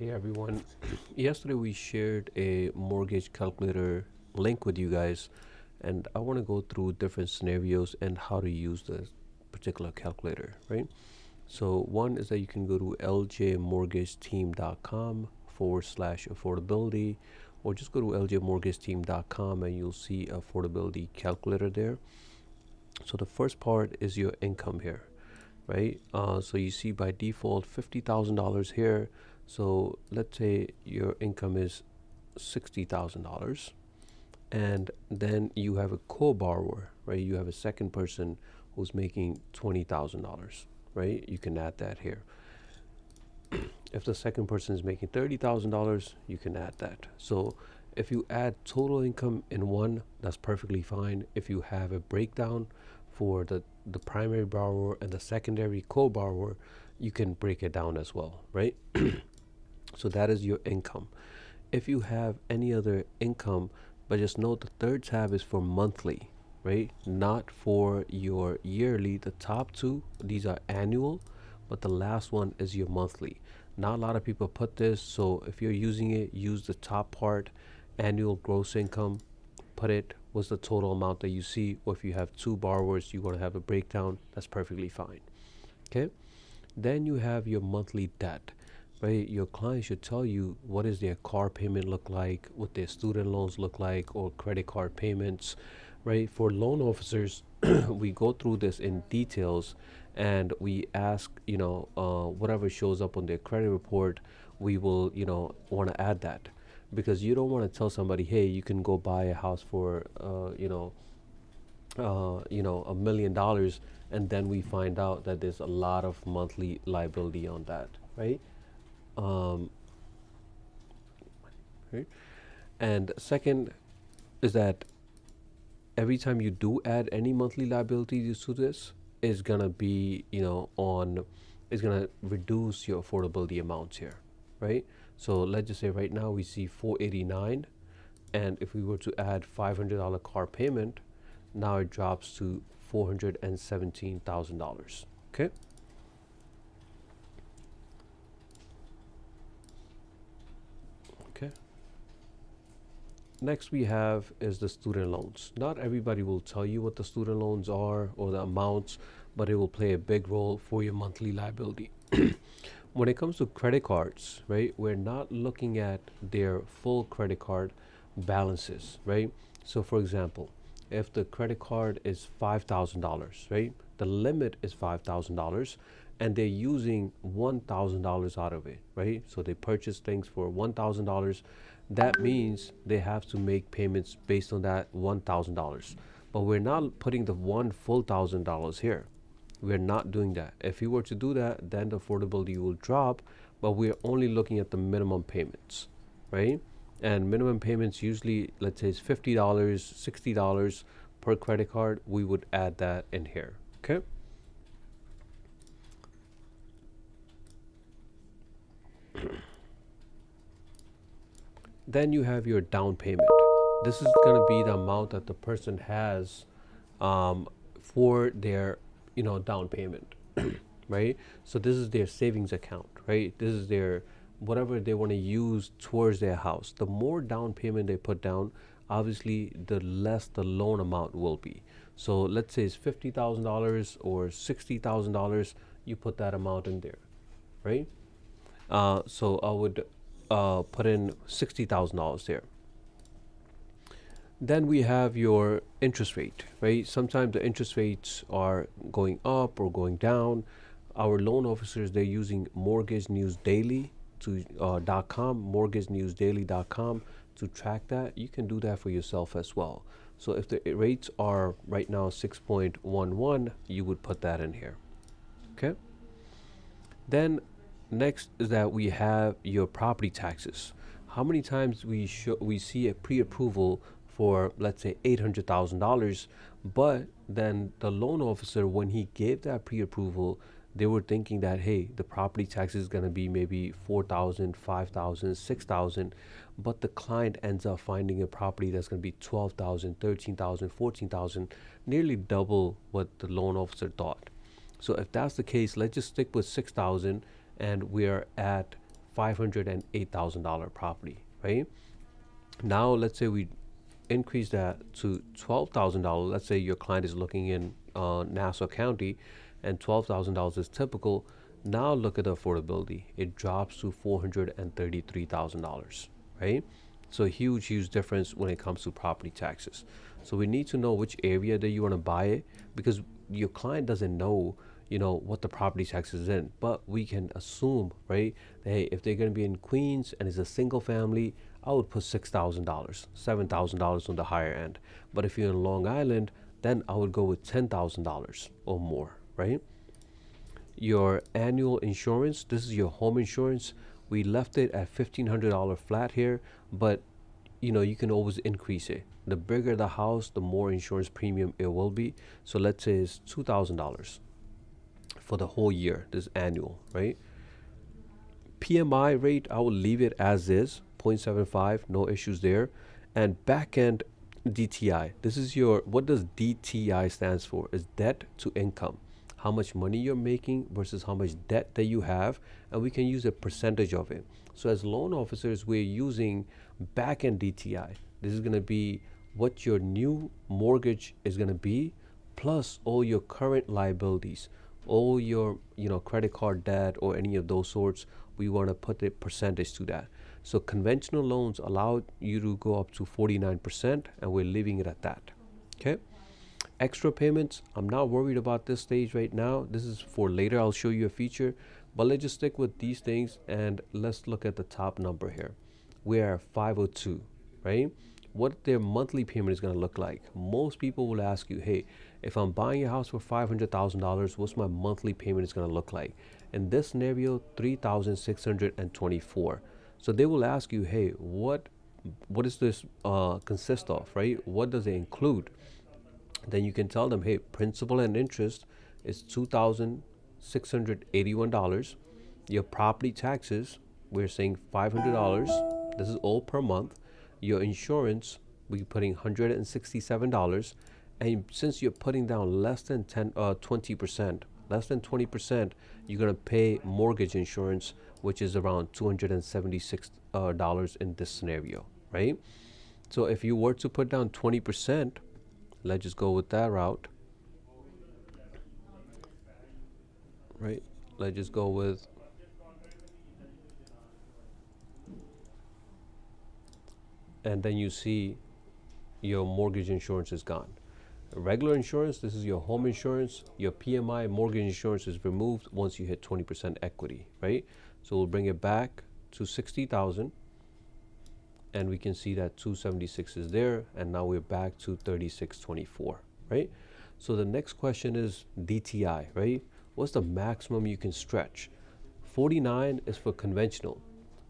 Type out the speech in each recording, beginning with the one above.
Hey everyone. Yesterday we shared a mortgage calculator link with you guys, and I want to go through different scenarios and how to use the particular calculator, right? So, one is that you can go to ljmortgageteam.com / affordability, or just go to ljmortgageteam.com and you'll see affordability calculator there. So, the first part is your income here, right? So you see by default $50,000 here. So let's say your income is $60,000, and then you have a co-borrower, right? You have a second person who's making $20,000, right? You can add that here. If the second person is making $30,000, you can add that. So if you add total income in one, that's perfectly fine. If you have a breakdown for the primary borrower and the secondary co-borrower, you can break it down as well, right? So that is your income. If you have any other income, but just note the third tab is for monthly, right? Not for your yearly. The top two, these are annual, but the last one is your monthly. Not a lot of people put this, so if you're using it, use the top part, annual gross income, put it, what's the total amount that you see, or if you have two borrowers, you want to have a breakdown, that's perfectly fine. Okay? Then you have your monthly debt, right? Your client should tell you what is their car payment look like, what their student loans look like, or credit card payments, right? For loan officers, we go through this in details and we ask, whatever shows up on their credit report, we will, want to add that, because you don't want to tell somebody, hey, you can go buy a house for, $1 million, and then we find out that there's a lot of monthly liability on that, right? Um, right? And second is that every time you do add any monthly liabilities to this, is gonna be, is gonna reduce your affordability amounts here, right? So let's just say right now we see 489, and if we were to add $500 car payment, now it drops to $417,000. Okay. Okay. Next we have is the student loans. Not everybody will tell you what the student loans are or the amounts, but it will play a big role for your monthly liability. When it comes to credit cards, right, we're not looking at their full credit card balances, right? So for example, if the credit card is $5,000, right, the limit is $5,000, and they're using $1,000 out of it, right? So they purchase things for $1,000. That means they have to make payments based on that $1,000. But we're not putting the one full $1,000 here. We're not doing that. If you were to do that, then the affordability will drop, but we're only looking at the minimum payments, right? And minimum payments usually, let's say, is $50, $60 per credit card. We would add that in here, okay? Then you have your down payment. This is going to be the amount that the person has for their, down payment, right? So this is their savings account, right? This is their whatever they want to use towards their house. The more down payment they put down, obviously, the less the loan amount will be. So let's say it's $50,000 or $60,000. You put that amount in there, right? So I would put in $60,000 there. Then we have your interest rate, right? Sometimes the interest rates are going up or going down. Our loan officers, they're using Mortgage News Daily to .com, mortgagenewsdaily.com to track that. You can do that for yourself as well. So if the rates are right now 6.11, you would put that in here. Okay. Then next is that we have your property taxes. How many times we see a pre-approval for, let's say, $800,000, but then the loan officer, when he gave that pre-approval, they were thinking that, hey, the property tax is going to be maybe 4,000, 5,000, 6,000, but the client ends up finding a property that's going to be 12,000, 13,000, 14,000, nearly double what the loan officer thought. So if that's the case, let's just stick with 6,000, and we are at $508,000 property, right? Now, let's say we increase that to $12,000. Let's say your client is looking in Nassau County and $12,000 is typical. Now, look at the affordability. It drops to $433,000, right? So, huge, huge difference when it comes to property taxes. So, we need to know which area that you want to buy it, because your client doesn't know, what the property tax is in, but we can assume, right, that, hey, if they're going to be in Queens and it's a single family, I would put $6,000, $7,000 on the higher end. But if you're in Long Island, then I would go with $10,000 or more, right? Your annual insurance, this is your home insurance. We left it at $1,500 flat here, but you can always increase it. The bigger the house, the more insurance premium it will be. So let's say it's $2,000 for the whole year. This is annual, right? PMI rate, I will leave it as is, 0.75, no issues there. And back end DTI, this is what does DTI stands for? Is debt to income. How much money you're making versus how much debt that you have, and we can use a percentage of it. So as loan officers, we're using back end DTI. This is going to be what your new mortgage is going to be, plus all your current liabilities, all your credit card debt or any of those sorts. We want to put a percentage to that. So conventional loans allow you to go up to 49%, and we're leaving it at that. Okay. Extra payments, I'm not worried about this stage right now. This is for later. I'll show you a feature, but let's just stick with these things, and let's look at the top number here. We are 502, right? What their monthly payment is going to look like. Most people will ask you, hey, if I'm buying a house for $500,000, what's my monthly payment is going to look like? In this scenario, $3,624. So they will ask you, hey, what does this consist of, right? What does it include? Then you can tell them, hey, principal and interest is $2,681. Your property taxes, we're saying $500. This is all per month. Your insurance, we're putting $167. And since you're putting down less than 20%, less than 20%, you're going to pay mortgage insurance, which is around $276 in this scenario, right? So if you were to put down 20%, let's just go with that route, right? Let's just go with, and then you see your mortgage insurance is gone. Regular insurance, this is your home insurance. Your PMI mortgage insurance is removed once you hit 20% equity, right? So we'll bring it back to 60,000, and we can see that 276 is there, and now we're back to 3624, right? So the next question is DTI, right? What's the maximum you can stretch? 49 is for conventional.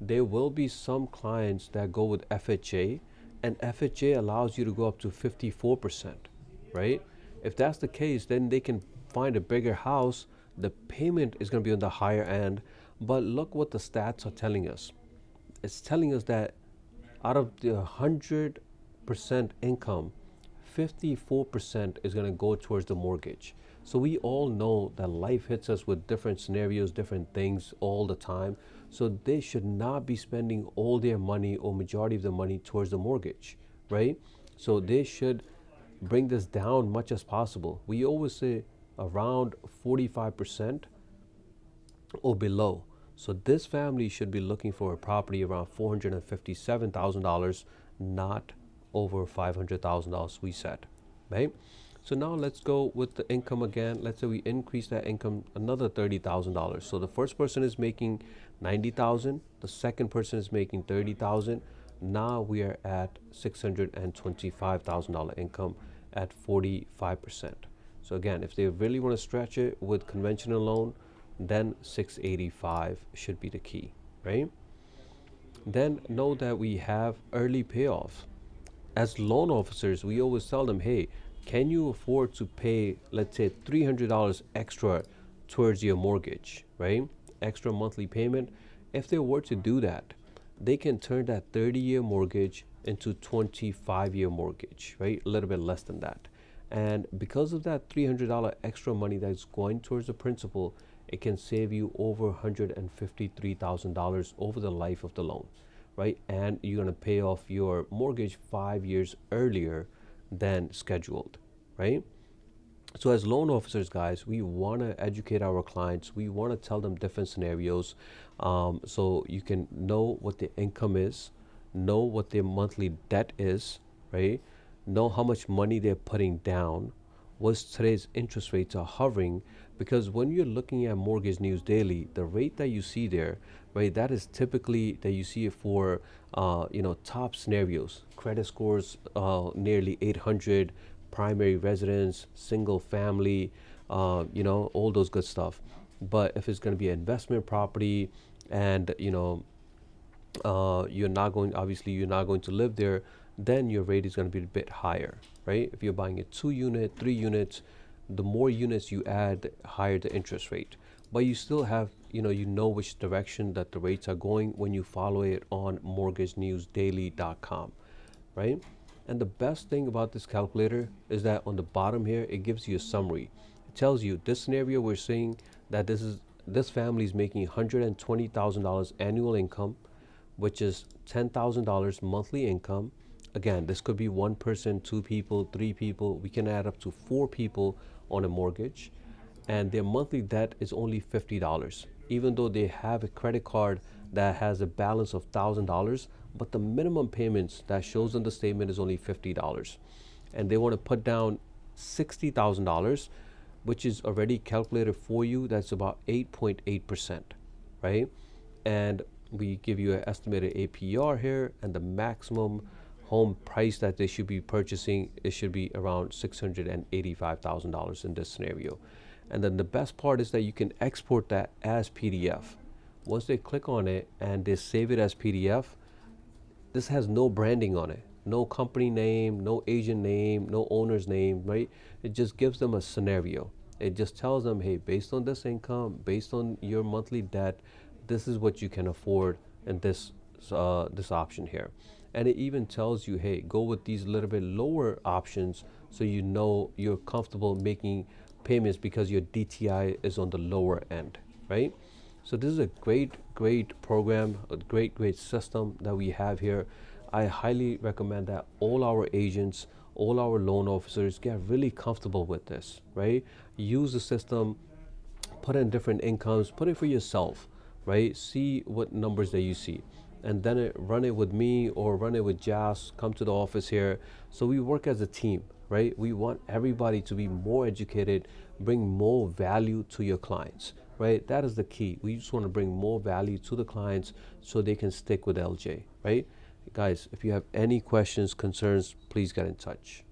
There will be some clients that go with FHA, and FHA allows you to go up to 54%, right? If that's the case, then they can find a bigger house. The payment is going to be on the higher end, but look what the stats are telling us. It's telling us that out of the 100% income, 54% is going to go towards the mortgage. So we all know that life hits us with different scenarios, different things all the time. So they should not be spending all their money or majority of the money towards the mortgage, right? So they should bring this down much as possible. We always say around 45% or below. So this family should be looking for a property around $457,000, not over $500,000 we said, right? So now let's go with the income again. Let's say we increase that income another $30,000. So the first person is making $90,000. The second person is making $30,000. Now we are at $625,000 income at 45%. So again, if they really want to stretch it with conventional loan, then 685 should be the key, right? Then know that we have early payoff. As loan officers, we always tell them, hey, can you afford to pay, let's say, $300 extra towards your mortgage, right? Extra monthly payment. If they were to do that, they can turn that 30-year mortgage into 25-year mortgage, right? A little bit less than that. And because of that $300 extra money that's going towards the principal, it can save you over $153,000 over the life of the loan, right? And you're going to pay off your mortgage 5 years earlier than scheduled, right? So as loan officers, guys, we want to educate our clients. We want to tell them different scenarios, so you can know what the income is, know what their monthly debt is, right? Know how much money they're putting down, what today's interest rates are hovering. Because when you're looking at Mortgage News Daily, the rate that you see there, right, that is typically that you see it for, top scenarios, credit scores nearly 800, primary residence, single family, all those good stuff. But if it's going to be an investment property, and you're not going to live there, then your rate is going to be a bit higher, right? If you're buying a 2 unit, 3 units, the more units you add, the higher the interest rate. But you still have, which direction that the rates are going when you follow it on mortgagenewsdaily.com, right? And the best thing about this calculator is that on the bottom here, it gives you a summary. It tells you this scenario we're seeing that this family is making $120,000 annual income, which is $10,000 monthly income. Again, this could be one person, two people, three people. We can add up to four people on a mortgage, and their monthly debt is only $50, even though they have a credit card that has a balance of $1,000, but the minimum payments that shows in the statement is only $50, and they want to put down $60,000, which is already calculated for you. That's about 8.8%, right? And we give you an estimated APR here, and the maximum home price that they should be purchasing, it should be around $685,000 in this scenario. And then the best part is that you can export that as PDF. Once they click on it and they save it as PDF, this has no branding on it, no company name, no agent name, no owner's name, right? It just gives them a scenario. It just tells them, hey, based on this income, based on your monthly debt, this is what you can afford in this option here. And it even tells you, hey, go with these little bit lower options, so you know you're comfortable making payments because your DTI is on the lower end, right? So this is a great program, a great system that we have here. I highly recommend that all our agents, all our loan officers get really comfortable with this, right? Use the system, put in different incomes, put it for yourself, right? See what numbers that you see, and then run it with me or run it with Jas. Come to the office here. So we work as a team, right? We want everybody to be more educated, bring more value to your clients, right? That is the key. We just want to bring more value to the clients so they can stick with LJ, right? Guys, if you have any questions, concerns, please get in touch.